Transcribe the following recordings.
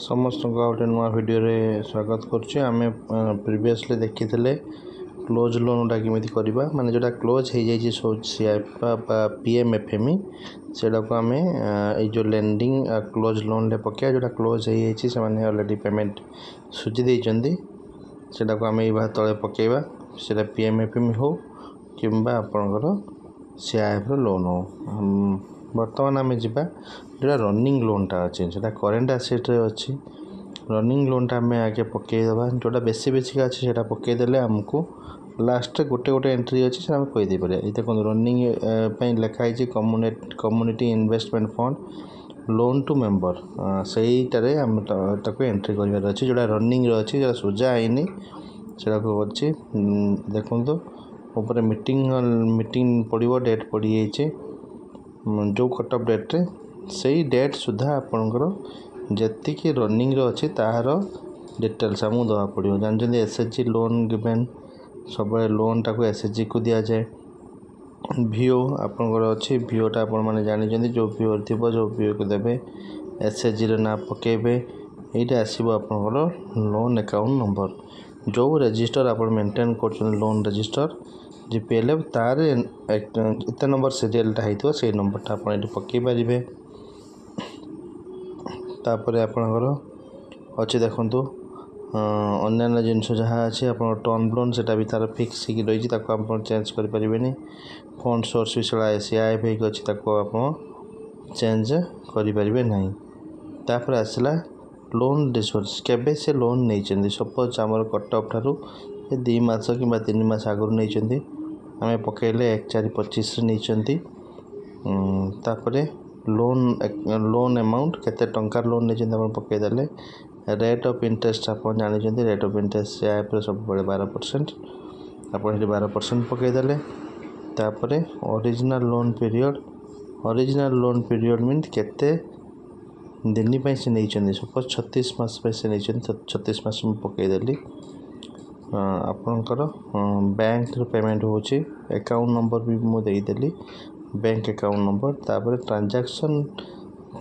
समस्त गोटे नुआ वीडियो रे स्वागत करुचे। आमे प्रीवियसली देखी क्लोज लोन गुटा केमी करवा माने जोटा क्लोज हो जाए पीएमएफएमई सेटा को आम जो लेंडिंग क्लोज लोन ले पकड़ा जोटा क्लोज हो जाए से ऑलरेडी पेमेंट सुझी देइचंदी सेटा को आम ये तले पकेबा सेटा पीएमएफएमई हो किंबा आपनकर सीआईएफ लोन हो। बर्तमान आम जा जोटा रनिंग लोनटा अच्छे से करेन्ट एसेट अच्छी रनिंग लोनटा आम आगे पकईदे जोटा बेसी बेसिक अच्छे से पकईदे आमको लास्ट गोटे गोटे एंट्री अच्छी से कहीदे पारे। देखो रनिंग लिखाई community investment fund loan to member सहीटारे आम ताको एंट्री करार अच्छी जोटा रनिंग अच्छी जो सुजा आईनी से देखो ऊपर मीटिंग पड़ो डेट पड़ जाइए जो कट ऑफ डेट रे सही डेट सुधा आपणकर जी रनिंग अच्छी तार डिटेल्स आमको दवा पड़ो। जानते एसएचजी लोन गिवेन सब लोन टाक एसएचजी को दि जाए। भिओ आपणकर अच्छी भिओटा आपण मैंने जानी जो भिओ थी जो भिओ को देवे एसएचजी ना पकेबे ये आसो आपणकर लोन अकाउंट नंबर जो रजिस्टर आप मेंटेन कर लोन रजिस्टर जीपीएल तार एत नंबर सीरियलटा होता से नंबरटा आप पकई पारे। तापर आपणकर अच्छे देखु अन्य जिनस जहाँ अच्छे आप टर्म लोन से भी तार फिक्स हो रही आप चेंज करें। फंड सोर्स भी सारा सीआईएफ अच्छी आप चेंज करें ना। तापर आसला लोन डिस्बर्स केबे से लोन नहीं सपोज आमर कट ऑफ ठारू 2 मास कि 3 मास आगुरी नहीं आम पकड़े 1/4/25 नहीं। तापर लोन अमाउंट केते टंकार लोन नहीं पकईदे रेट ऑफ इंटरेस्ट आप जानते रेट ऑफ इंटरेस्ट सीआईएफ सब 12% आप 12% पकईदे। तापर ओरिजिनल लोन पीरियड मीन केते दिन से नहीं सपोज 36 मास से नहीं 36 मास में पकईदेली आपणकर बैंक पेमेंट होची अकाउंट नंबर भी मुझेदेली बैंक अकाउंट नंबर। तापर ट्रांजैक्शन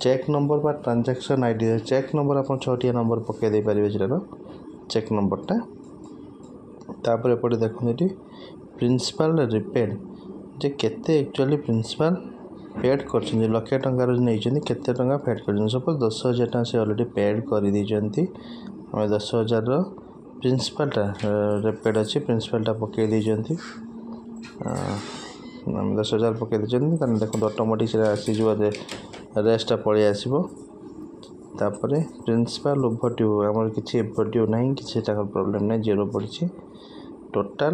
चेक नंबर बा ट्रांजैक्शन आईडी चेक नंबर आप 6टी नंबर पकईदे पारे सेटार चेक नंबरटा। तापर एपटे देखते प्रिंसिपल रिपेड जे केते एक्चुअली प्रिंसिपल पेड कर लक्षे टंकार नहीं केते टंका पेड कर सपोज 10,000 टका से ऑलरेडी पेड कर दी 10,000 प्रिंसिपलटा रिपेड अच्छी प्रिंसिपलटा पकई दी 10,000 पकई दी देखो ऑटोमेटिक से आसीज रेस्टा पलि आसो। तापर प्रिंसिपल ओवरड्यू आमर किसी ओवरड्यू ना किसी प्रॉब्लम ना 0 पड़ी टोटाल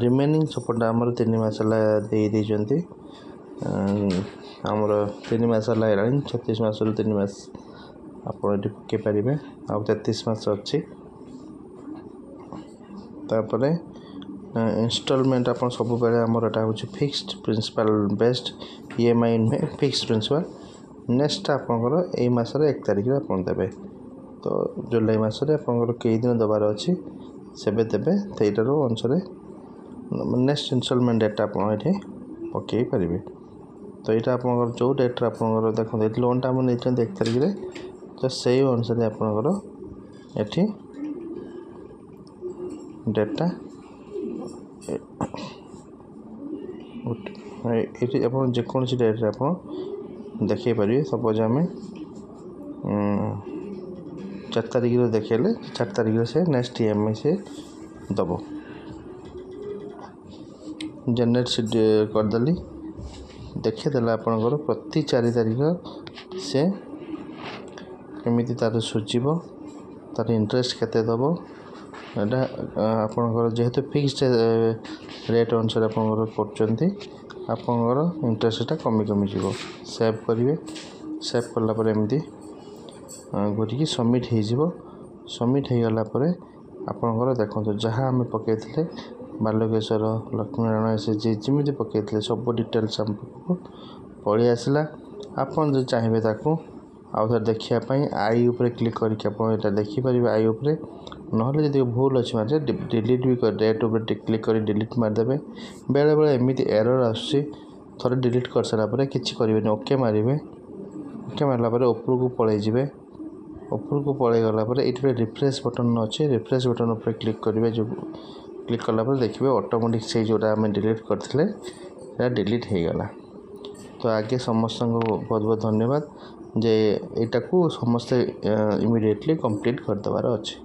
रिमेनिंग सपोर्ट आमर 3 मास दे आमर 3 मास है 36 मास 3 मास आप पकई पारे आ 33 मास अच्छी। तापर इंस्टॉलमेंट आप सब आमर एटा हूँ फिक्स्ड प्रिंसिपल बेस्ड ईएमआई नुहे फिक्स्ड प्रिंसिपल नेक्स्ट आपंकर यही मसर 1 तारिख आप देवे। तो जुलाई मसरे आपंकर कई दिन दबार अच्छी से देवे सहीटार अनुसार नेक्स्ट इंस्टॉलमेंट डेट आप पकई पारे। तो यहाँ आप जो डेट आप देखते लोनटा आम नहीं 1 तारिख में तो से अनुसार आपंकर ये डेटा ये आप जेकोसी डेट आप देखे पारे। सपोज आम 4 तारिख देखेले 4 तारिख से नेक्स्ट ईएमआई से दब जनरेट करदेली देखेदेला आपणकर प्रति 4 तारिख से केमी तार सुझब तार इंटरेस्ट केते दब एटा आपणकर जेहेतु फिक्स्ड रेट अनुसार आपंकर आपंकर इंटरेस्टा कमी कमी जीव सेव करेंगे सेव कलापर एमती घुरी सबमिट हो सबमिट हो गलापर आपंकर देखो जहाँ आम पकईले बालकेश्वर लक्ष्मीनारायण एसएचजी जमी पकईले सब डिटेल्स आम पलि आसला। आपन जो चाहिए ताकू आउ थे देखापी आई उपर क्लिक करके आप देखिपारे आई उपर ना जी भूल अच्छी मारे डिलीट भी कर डेट उपर क्लिक कर डिलीट मारदे। बेले बेले एमती एरर आसुची थोड़े डिलीट कर सारापर कि करेंगे ओके मारे ओके मारला उपरकू पलैजे ଉପରକୁ ପଳେଇ गला पर ये रिफ्रेश बटन अच्छे रिफ्रेश बटन उपर क्लिक करेंगे जो क्लिक कला देखिए ऑटोमेटिक से जोटा आम डिलीट करते डिलीट हो गला। तो आगे समस्त को बहुत बहुत धन्यवाद जे एटा को समस्ते इमिडिएटली कंप्लीट करदेवार अच्छे।